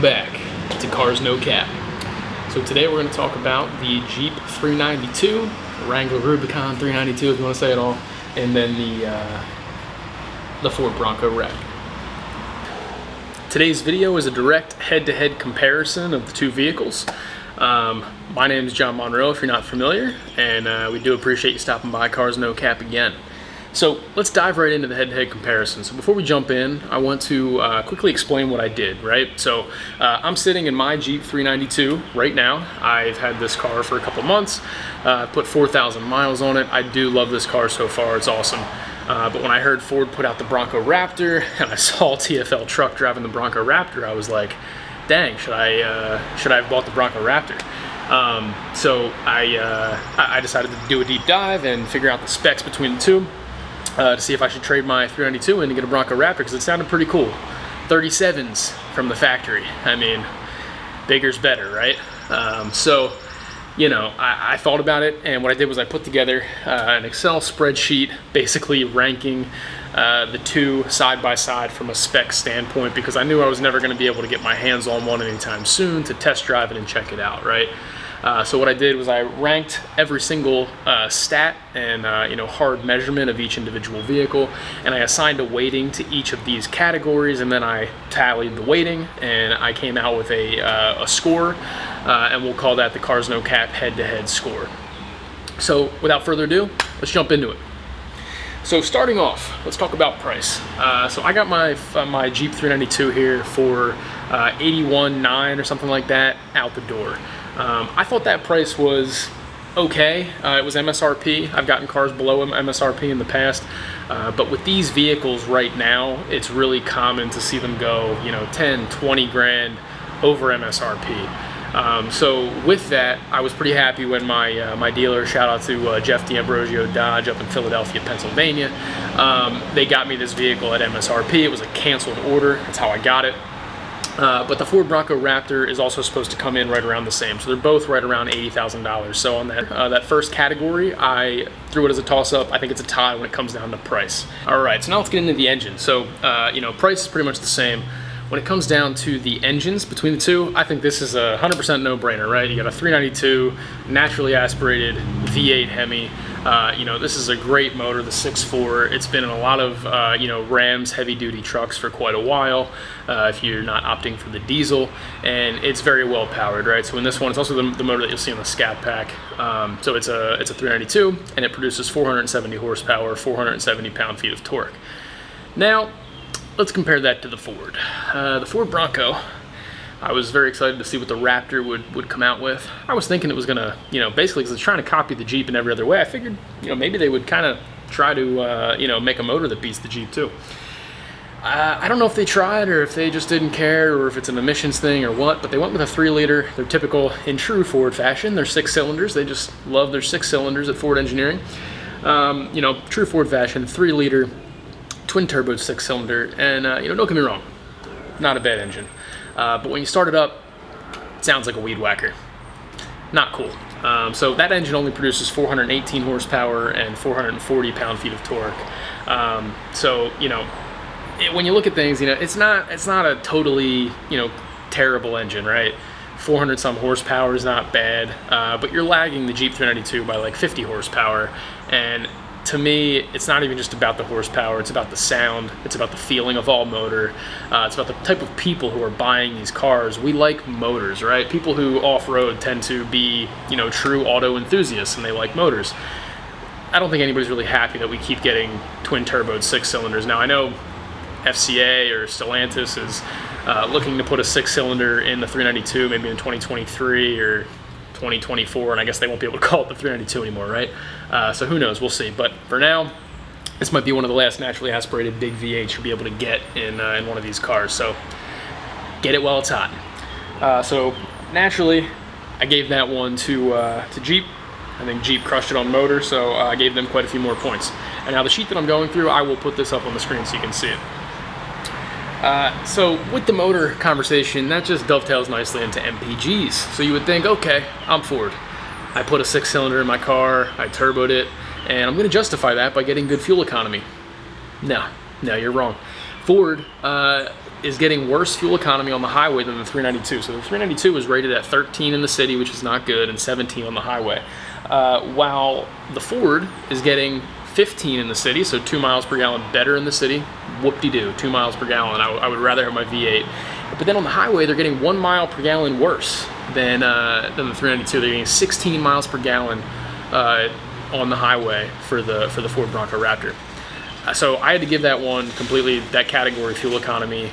back to Cars No Cap. So today we're going to talk about the Jeep 392, Wrangler Rubicon 392 if you want to say it all, and then the Ford Bronco Raptor. Today's video is a direct head-to-head comparison of the two vehicles. My name is John Monroe if you're not familiar, and we do appreciate you stopping by Cars No Cap again. So let's dive right into the head-to-head comparison. So before we jump in, I want to quickly explain what I did, right? So I'm sitting in my Jeep 392 right now. I've had this car for a couple months, put 4,000 miles on it. I do love this car so far, it's awesome. But when I heard Ford put out the Bronco Raptor and I saw a TFL truck driving the Bronco Raptor, I was like, dang, should I have bought the Bronco Raptor? So I decided to do a deep dive and figure out the specs between the two. To see if I should trade my 392 in to get a Bronco Raptor, because it sounded pretty cool. 37s from the factory. I mean, bigger's better, right? So, you know, I thought about it, and what I did was I put together an Excel spreadsheet basically ranking the two side by side from a spec standpoint, because I knew I was never going to be able to get my hands on one anytime soon to test drive it and check it out, right? So what I did was I ranked every single stat and hard measurement of each individual vehicle, and I assigned a weighting to each of these categories, and then I tallied the weighting, and I came out with a score, and we'll call that the Cars No Cap head-to-head score. So without further ado, let's jump into it. So starting off, let's talk about price. So I got my Jeep 392 here for $81,900 or something like that out the door. I thought that price was okay. It was MSRP. I've gotten cars below MSRP in the past, but with these vehicles right now, it's really common to see them go, 10, 20 grand over MSRP. So with that, I was pretty happy when my dealer, shout out to Jeff D'Ambrosio Dodge up in Philadelphia, Pennsylvania, they got me this vehicle at MSRP. It was a canceled order. That's how I got it. But the Ford Bronco Raptor is also supposed to come in right around the same. So they're both right around $80,000. So on that first category, I threw it as a toss-up. I think it's a tie when it comes down to price. All right, so now let's get into the engine. So, price is pretty much the same. When it comes down to the engines between the two, I think this is a 100% no-brainer, right? You got a 392, naturally aspirated V8 Hemi. This is a great motor, the 6.4. It's been in a lot of, Rams heavy-duty trucks for quite a while, if you're not opting for the diesel, and it's very well powered, right? So in this one, it's also the motor that you'll see on the Scat Pack. So it's a 392, and it produces 470 horsepower, 470 pound-feet of torque. Now, let's compare that to the Ford. The Ford Bronco, I was very excited to see what the Raptor would come out with. I was thinking it was gonna, basically because it's trying to copy the Jeep in every other way, I figured, maybe they would kind of try to, make a motor that beats the Jeep too. I don't know if they tried or if they just didn't care or if it's an emissions thing or what, but they went with a 3-liter. They're typical in true Ford fashion. They're 6 cylinders. They just love their 6 cylinders at Ford Engineering. True Ford fashion, 3-liter. Twin turbo 6-cylinder, and don't get me wrong, not a bad engine, but when you start it up, it sounds like a weed whacker. Not cool. So that engine only produces 418 horsepower and 440 pound-feet of torque. When you look at things, it's not a totally terrible engine, right? 400 some horsepower is not bad, but you're lagging the Jeep 392 by like 50 horsepower, and to me, it's not even just about the horsepower, it's about the sound, it's about the feeling of all motor, it's about the type of people who are buying these cars. We like motors, right? People who off-road tend to be, true auto enthusiasts, and they like motors. I don't think anybody's really happy that we keep getting twin-turboed 6 cylinders. Now, I know FCA or Stellantis is looking to put a 6-cylinder in the 392, maybe in 2023 or 2024, and I guess they won't be able to call it the 392 anymore, right? So who knows, we'll see. But for now, this might be one of the last naturally aspirated big V8s you'll be able to get in one of these cars. So get it while it's hot. So naturally, I gave that one to Jeep. I think Jeep crushed it on motor, so I gave them quite a few more points. And now the sheet that I'm going through, I will put this up on the screen so you can see it. So with the motor conversation, that just dovetails nicely into MPGs. So you would think, okay, I'm Ford. I put a 6-cylinder in my car, I turboed it, and I'm going to justify that by getting good fuel economy. No, you're wrong. Ford is getting worse fuel economy on the highway than the 392. So the 392 is rated at 13 in the city, which is not good, and 17 on the highway. While the Ford is getting 15 in the city, so 2 miles per gallon better in the city. Whoop-de-doo, 2 miles per gallon. I would rather have my V8. But then on the highway, they're getting 1 mile per gallon worse than the 392. They're getting 16 miles per gallon on the highway for the Ford Bronco Raptor. So I had to give that one completely, that category fuel economy,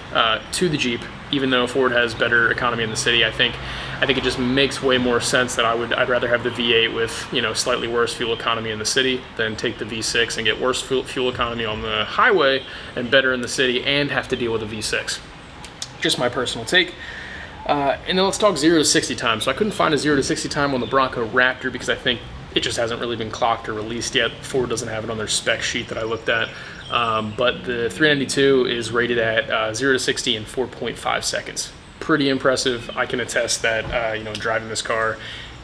to the Jeep, even though Ford has better economy in the city. I think it just makes way more sense that I'd rather have the V8 with, you know, slightly worse fuel economy in the city than take the V6 and get worse fuel economy on the highway and better in the city and have to deal with a V6. Just my personal take. And then let's talk 0 to 60 time. So I couldn't find a 0 to 60 time on the Bronco Raptor because I think it just hasn't really been clocked or released yet. Ford doesn't have it on their spec sheet that I looked at. But the 392 is rated at 0 to 60 in 4.5 seconds. Pretty impressive. I can attest that, you know, driving this car,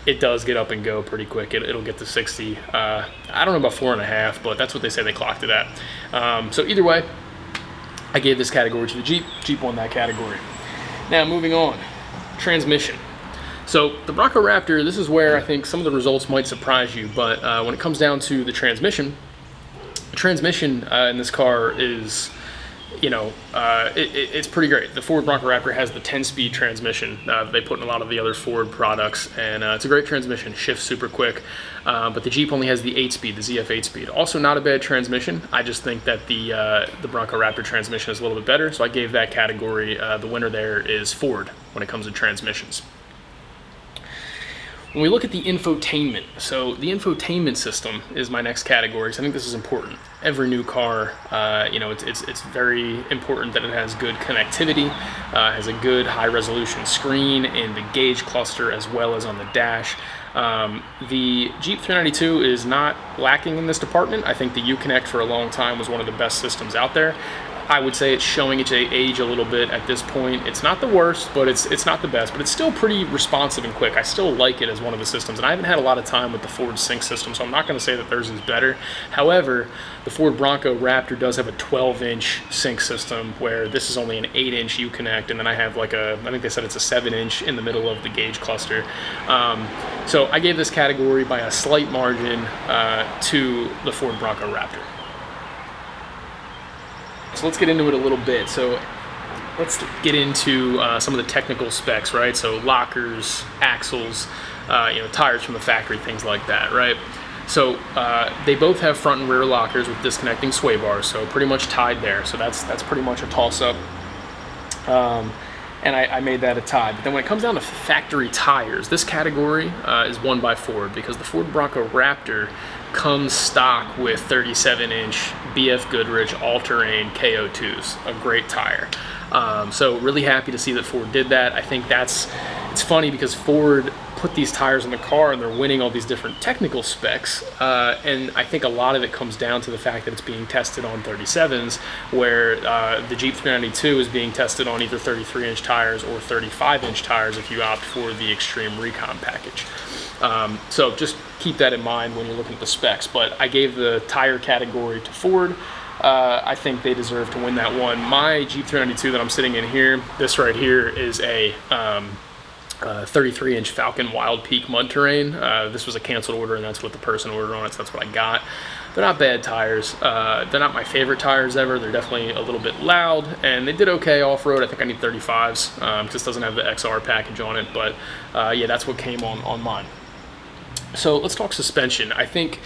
it does get up and go pretty quick. It'll get to 60. I don't know about 4.5, but that's what they say they clocked it at. So either way, I gave this category to the Jeep. Jeep won that category. Now moving on, transmission. So the Bronco Raptor, this is where I think some of the results might surprise you, but when it comes down to the transmission in this car is, you know, it's pretty great. The Ford Bronco Raptor has the 10-speed transmission they put in a lot of the other Ford products, and it's a great transmission, shifts super quick. But the Jeep only has the 8-speed, the ZF 8-speed. Also not a bad transmission. I just think that the Bronco Raptor transmission is a little bit better, so I gave that category, the winner there is Ford when it comes to transmissions. When we look at the infotainment, so the infotainment system is my next category, so I think this is important. Every new car, you know, it's very important that it has good connectivity, has a good high-resolution screen in the gauge cluster as well as on the dash. The Jeep 392 is not lacking in this department. I think the Uconnect for a long time was one of the best systems out there. I would say it's showing its age a little bit at this point. It's not the worst, but it's not the best, but it's still pretty responsive and quick. I still like it as one of the systems, and I haven't had a lot of time with the Ford Sync system, so I'm not going to say that theirs is better. However, the Ford Bronco Raptor does have a 12-inch sync system, where this is only an 8-inch Uconnect, and then I have like I think they said it's a 7-inch in the middle of the gauge cluster. So I gave this category by a slight margin to the Ford Bronco Raptor. So let's get into it a little bit. So let's get into some of the technical specs, right? So lockers, axles, you know, tires from the factory, things like that, right? So they both have front and rear lockers with disconnecting sway bars, so pretty much tied there. So that's pretty much a toss-up. And I made that a tie. But then when it comes down to factory tires, this category is won by Ford, because the Ford Bronco Raptor comes stock with 37-inch BF Goodrich all-terrain KO2s, a great tire. So really happy to see that Ford did that. I think it's funny because Ford put these tires in the car and they're winning all these different technical specs, and I think a lot of it comes down to the fact that it's being tested on 37s, where the Jeep 392 is being tested on either 33-inch tires or 35-inch tires if you opt for the Extreme Recon package. So just keep that in mind when you're looking at the specs, but I gave the tire category to Ford. I think they deserve to win that one. My Jeep 392 that I'm sitting in here, this right here is a 33-inch Falcon Wild Peak mud terrain. This was a canceled order, and that's what the person ordered on it, so that's what I got. They're not bad tires. They're not my favorite tires ever. They're definitely a little bit loud, and they did okay off-road. I think I need 35s, because this doesn't have the XR package on it, but yeah, that's what came on mine. So let's talk suspension. I think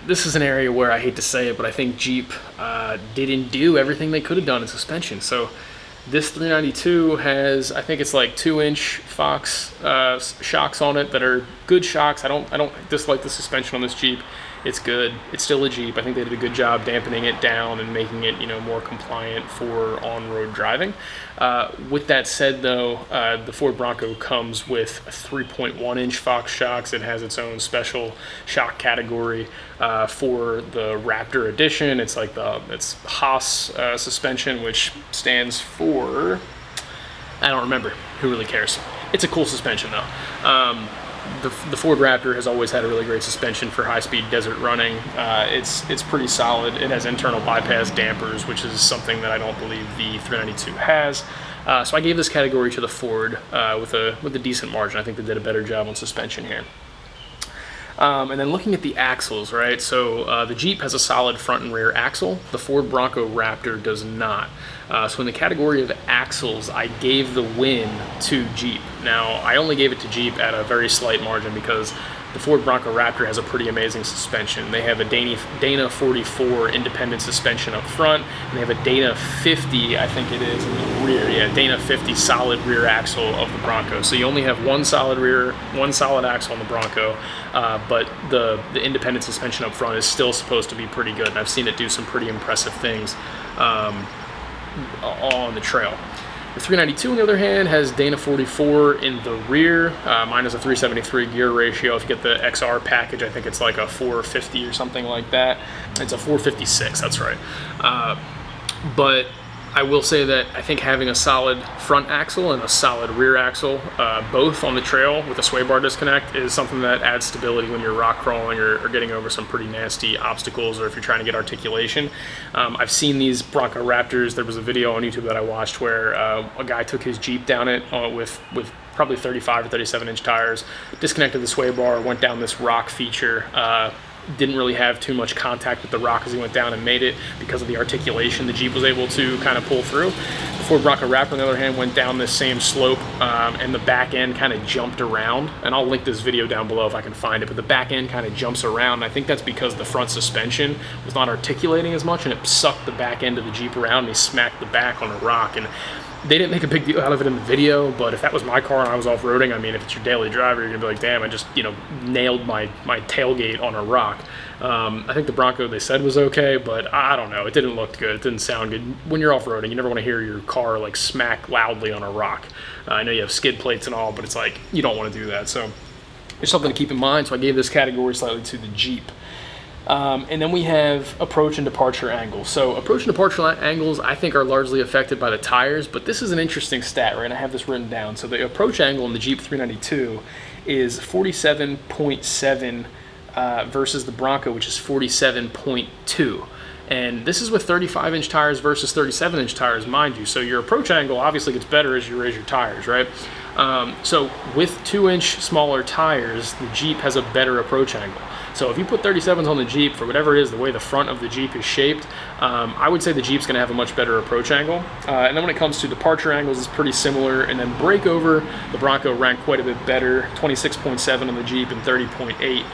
this is an area where I hate to say it, but I think Jeep didn't do everything they could have done in suspension. So this 392 has, I think it's like 2-inch Fox shocks on it that are good shocks. I don't dislike the suspension on this Jeep. It's good. It's still a Jeep. I think they did a good job dampening it down and making it, you know, more compliant for on-road driving. With that said, though, the Ford Bronco comes with 3.1-inch Fox shocks. It has its own special shock category for the Raptor Edition. It's like it's Haas suspension, which stands for, I don't remember. Who really cares? It's a cool suspension, though. the Ford Raptor has always had a really great suspension for high-speed desert running. It's pretty solid. It has internal bypass dampers, which is something that I don't believe the 392 has. So I gave this category to the Ford with a decent margin. I think they did a better job on suspension here. And then looking at the axles, right? So the Jeep has a solid front and rear axle. The Ford Bronco Raptor does not. So in the category of axles, I gave the win to Jeep. Now, I only gave it to Jeep at a very slight margin because the Ford Bronco Raptor has a pretty amazing suspension. They have a Dana 44 independent suspension up front, and they have a Dana 50, I think it is, in the rear. Yeah, Dana 50 solid rear axle of the Bronco. So you only have one solid axle on the Bronco, but the independent suspension up front is still supposed to be pretty good, and I've seen it do some pretty impressive things on the trail. The 392, on the other hand, has Dana 44 in the rear. Mine is a 373 gear ratio. If you get the XR package, I think it's like a 450 or something like that. It's a 456, that's right. But I will say that I think having a solid front axle and a solid rear axle, both on the trail with a sway bar disconnect, is something that adds stability when you're rock crawling or getting over some pretty nasty obstacles, or if you're trying to get articulation. I've seen these Bronco Raptors. There was a video on YouTube that I watched where a guy took his Jeep down it with probably 35 or 37 inch tires, disconnected the sway bar, went down this rock feature, didn't really have too much contact with the rock as he went down, and made it because of the articulation the Jeep was able to kind of pull through. The Ford Bronco Raptor, on the other hand, went down this same slope, and the back end kind of jumped around. And I'll link this video down below if I can find it, but the back end kind of jumps around. And I think that's because the front suspension was not articulating as much, and it sucked the back end of the Jeep around, and he smacked the back on a rock. And they didn't make a big deal out of it in the video, but if that was my car and I was off-roading, I mean, if it's your daily driver, you're gonna be like, damn, I just, nailed my tailgate on a rock. I think the Bronco, they said, was okay, but I don't know. It didn't look good. It didn't sound good. When you're off-roading, you never want to hear your car like smack loudly on a rock. I know you have skid plates and all, but it's like, you don't want to do that. So there's something to keep in mind. So I gave this category slightly to the Jeep. And then we have approach and departure angles. So approach and departure angles, I think, are largely affected by the tires, but this is an interesting stat, right? And I have this written down. So the approach angle in the Jeep 392 is 47.7 versus the Bronco, which is 47.2. And this is with 35-inch tires versus 37-inch tires, mind you. So your approach angle obviously gets better as you raise your tires, right? So with 2-inch smaller tires, the Jeep has a better approach angle. So if you put 37s on the Jeep, for whatever it is, the way the front of the Jeep is shaped, I would say the Jeep's going to have a much better approach angle. And then when it comes to departure angles, it's pretty similar. And then breakover, the Bronco ranked quite a bit better, 26.7 on the Jeep and 30.8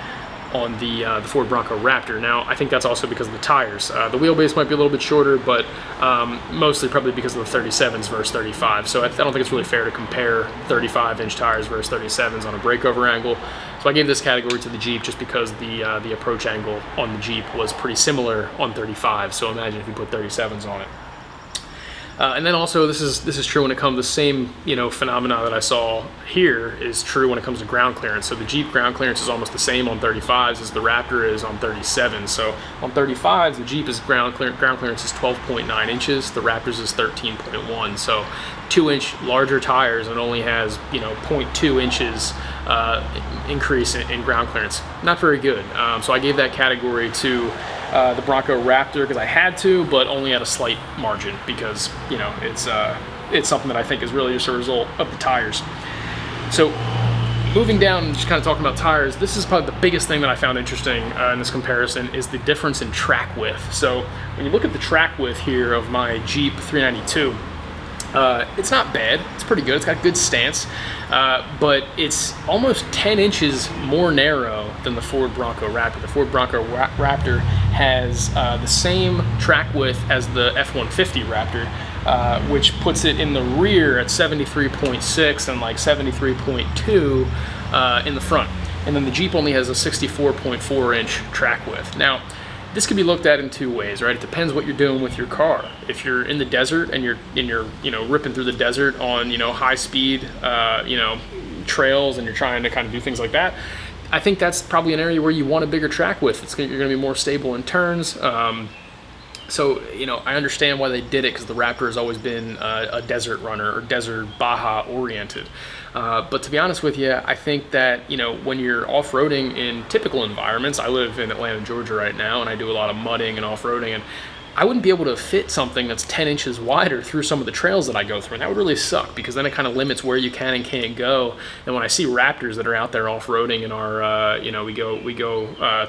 on the Ford Bronco Raptor. Now, I think that's also because of the tires. The wheelbase might be a little bit shorter, but mostly probably because of the 37s versus 35. So I don't think it's really fair to compare 35-inch tires versus 37s on a breakover angle. So I gave this category to the Jeep just because the approach angle on the Jeep was pretty similar on 35. So imagine if you put 37s on it. And then also, this is true when it comes to the same phenomena that I saw here is true when it comes to ground clearance. So the Jeep ground clearance is almost the same on 35s as the Raptor is on 37s. So on 35s, the Jeep is ground clearance is 12.9 inches. The Raptor's is 13.1. So 2-inch larger tires and only has 0.2 inches increase in ground clearance. Not very good. So I gave that category to the Bronco Raptor because I had to, but only at a slight margin because it's something that I think is really just a result of the tires. So moving down and just kind of talking about tires, this is probably the biggest thing that I found interesting in this comparison is the difference in track width. So when you look at the track width here of my Jeep 392, it's not bad. It's pretty good. It's got good stance, but it's almost 10 inches more narrow than the Ford Bronco Raptor. The Ford Bronco Raptor has the same track width as the F-150 Raptor, which puts it in the rear at 73.6 and like 73.2 in the front. And then the Jeep only has a 64.4-inch track width. Now, this can be looked at in two ways, right? It depends what you're doing with your car. If you're in the desert and you're ripping through the desert on high speed trails and you're trying to kind of do things like that, I think that's probably an area where you want a bigger track width. You're going to be more stable in turns. So, you know, I understand why they did it, because the Raptor has always been a desert runner or desert Baja oriented. But to be honest with you, I think that, you know, when you're off-roading in typical environments, I live in Atlanta, Georgia right now, and I do a lot of mudding and off-roading, and I wouldn't be able to fit something that's 10 inches wider through some of the trails that I go through. And that would really suck, because then it kind of limits where you can and can't go. And when I see Raptors that are out there off-roading in our, you know, we go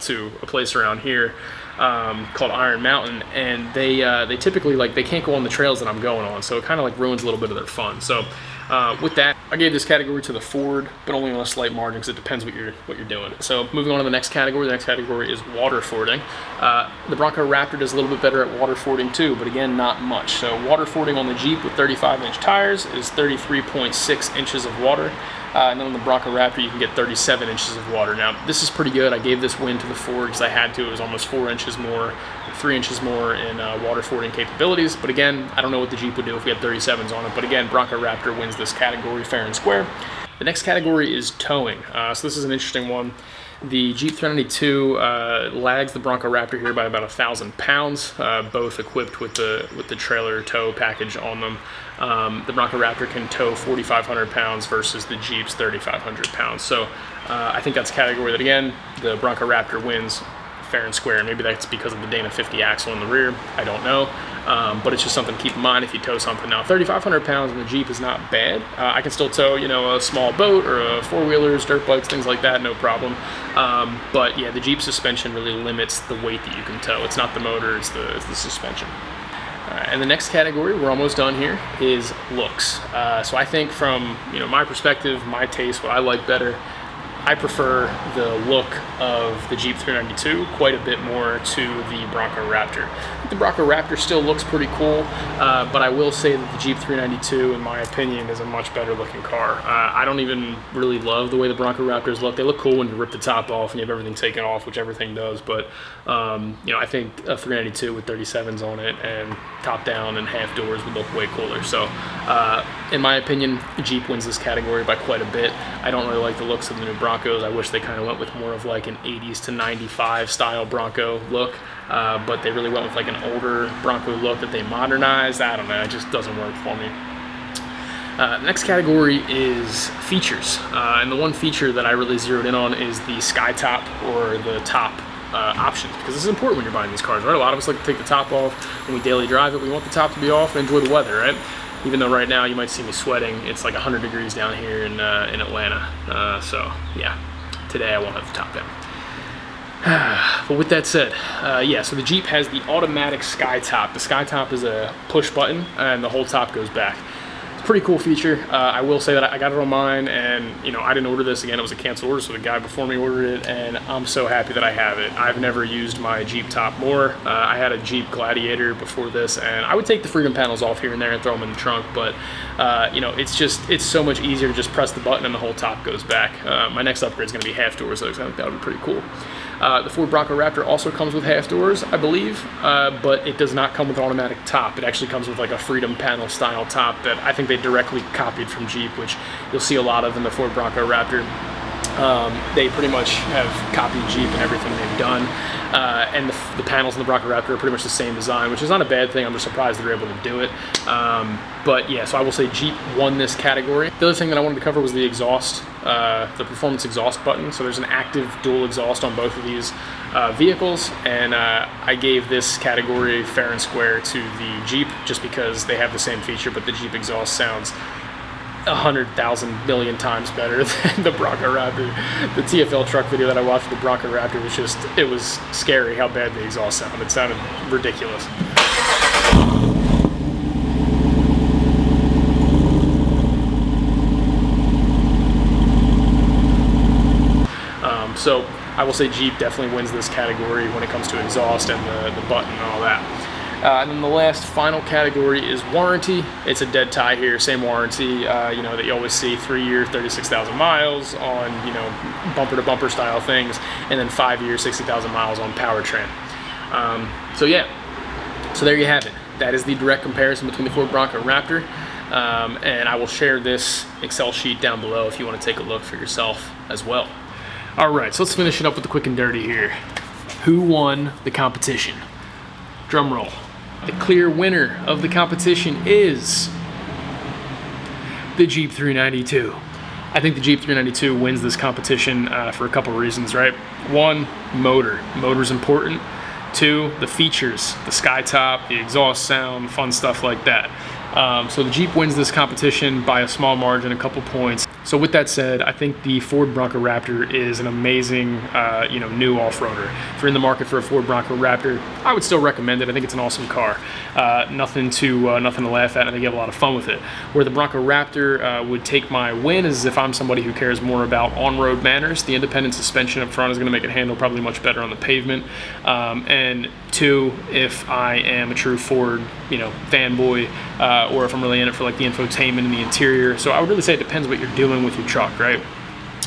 to a place around here called Iron Mountain, and they typically, like, they can't go on the trails that I'm going on. So it kind of like ruins a little bit of their fun. So with that, I gave this category to the Ford, but only on a slight margin, because it depends what you're doing. So moving on to the next category. The next category is water fording. The Bronco Raptor does a little bit better at water fording too, but again, not much. So water fording on the Jeep with 35-inch tires is 33.6 inches of water. And then on the Bronco Raptor, you can get 37 inches of water. Now, this is pretty good. I gave this win to the Ford because I had to. It was almost 4 inches more, 3 inches more in water fording capabilities. But again, I don't know what the Jeep would do if we had 37s on it. But again, Bronco Raptor wins this category fair and square. The next category is towing. So this is an interesting one. The Jeep 392 lags the Bronco Raptor here by about 1,000 pounds, both equipped with the trailer tow package on them. The Bronco Raptor can tow 4,500 pounds versus the Jeep's 3,500 pounds. So I think that's a category that, again, the Bronco Raptor wins fair and square. Maybe that's because of the Dana 50 axle in the rear. I don't know. But it's just something to keep in mind if you tow something. Now, 3,500 pounds in the Jeep is not bad. I can still tow, you know, a small boat or a four-wheelers, dirt bikes, things like that, no problem. But yeah, the Jeep suspension really limits the weight that you can tow. It's not the motor, it's the suspension. And the next category, we're almost done here, is looks. So I think from, you know, my perspective, my taste, what I like better, I prefer the look of the Jeep 392 quite a bit more to the Bronco Raptor. I think the Bronco Raptor still looks pretty cool, but I will say that the Jeep 392, in my opinion, is a much better looking car. I don't even really love the way the Bronco Raptors look. They look cool when you rip the top off and you have everything taken off, which everything does, but you know, I think a 392 with 37s on it and top down and half doors would look way cooler. So in my opinion, Jeep wins this category by quite a bit. I don't really like the looks of the new Broncos. I wish they kind of went with more of like an 80s to 95 style Bronco look, but they really went with like an older Bronco look that they modernized. I don't know, it just doesn't work for me. The next category is features, and the one feature that I really zeroed in on is the sky top or the top options, because this is important when you're buying these cars, right? A lot of us like to take the top off when we daily drive it. We want the top to be off and enjoy the weather, right? Even though right now you might see me sweating, it's like 100 degrees down here in Atlanta. So yeah, today I won't have the top down. But with that said, yeah, so the Jeep has the automatic sky top. The sky top is a push button and the whole top goes back. It's a pretty cool feature. I will say that I got it on mine, and you know, I didn't order this. Again, it was a canceled order, so the guy before me ordered it, and I'm so happy that I have it. I've never used my Jeep top more. I had a Jeep Gladiator before this, and I would take the freedom panels off here and there and throw them in the trunk, but you know, it's so much easier to just press the button and the whole top goes back. My next upgrade is going to be half doors, so I think that would be pretty cool. The Ford Bronco Raptor also comes with half doors, I believe, but it does not come with an automatic top. It actually comes with like a freedom panel style top that I think they directly copied from Jeep, which you'll see a lot of in the Ford Bronco Raptor. They pretty much have copied Jeep and everything they've done, and the panels in the Bronco Raptor are pretty much the same design, which is not a bad thing. I'm just surprised they're able to do it. But yeah, so I will say Jeep won this category. The other thing that I wanted to cover was the exhaust, the performance exhaust button. So there's an active dual exhaust on both of these vehicles, and I gave this category fair and square to the Jeep just because they have the same feature, but the Jeep exhaust sounds 100,000 million times better than the Bronco Raptor. The TFL truck video that I watched with the Bronco Raptor was just, it was scary how bad the exhaust sounded. It sounded ridiculous. So I will say Jeep definitely wins this category when it comes to exhaust and the button and all that. And then the last final category is warranty. It's a dead tie here, same warranty, you know, that you always see, 3 years, 36,000 miles on, you know, bumper to bumper style things, and then 5 years, 60,000 miles on powertrain. So yeah, so there you have it. That is the direct comparison between the Ford Bronco Raptor, and I will share this Excel sheet down below if you want to take a look for yourself as well. All right, so let's finish it up with the quick and dirty here. Who won the competition? Drum roll. The clear winner of the competition is the Jeep 392. I think the Jeep 392 wins this competition for a couple reasons, right? One, motor. Motor's important. Two, the features, the sky top, the exhaust sound, fun stuff like that. So the Jeep wins this competition by a small margin, a couple points. So with that said, I think the Ford Bronco Raptor is an amazing, new off-roader. If you're in the market for a Ford Bronco Raptor, I would still recommend it. I think it's an awesome car. Nothing to laugh at. I think you have a lot of fun with it. Where the Bronco Raptor would take my win is if I'm somebody who cares more about on-road manners. The independent suspension up front is going to make it handle probably much better on the pavement. And two, if I am a true Ford, fanboy, or if I'm really in it for like the infotainment and the interior. So I would really say it depends what you're doing with your truck, right?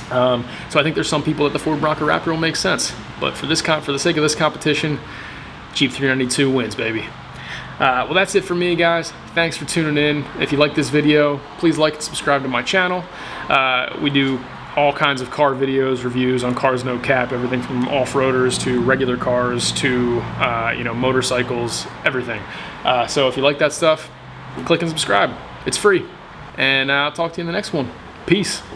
So I think there's some people that the Ford Bronco Raptor will make sense, but for the sake of this competition, Jeep 392 wins, baby. Well, that's it for me, guys. Thanks for tuning in. If you like this video, please like and subscribe to my channel. We do all kinds of car videos, reviews on cars no cap, everything from off-roaders to regular cars to motorcycles, everything. So if you like that stuff, click and subscribe. It's free. And I'll talk to you in the next one. Peace.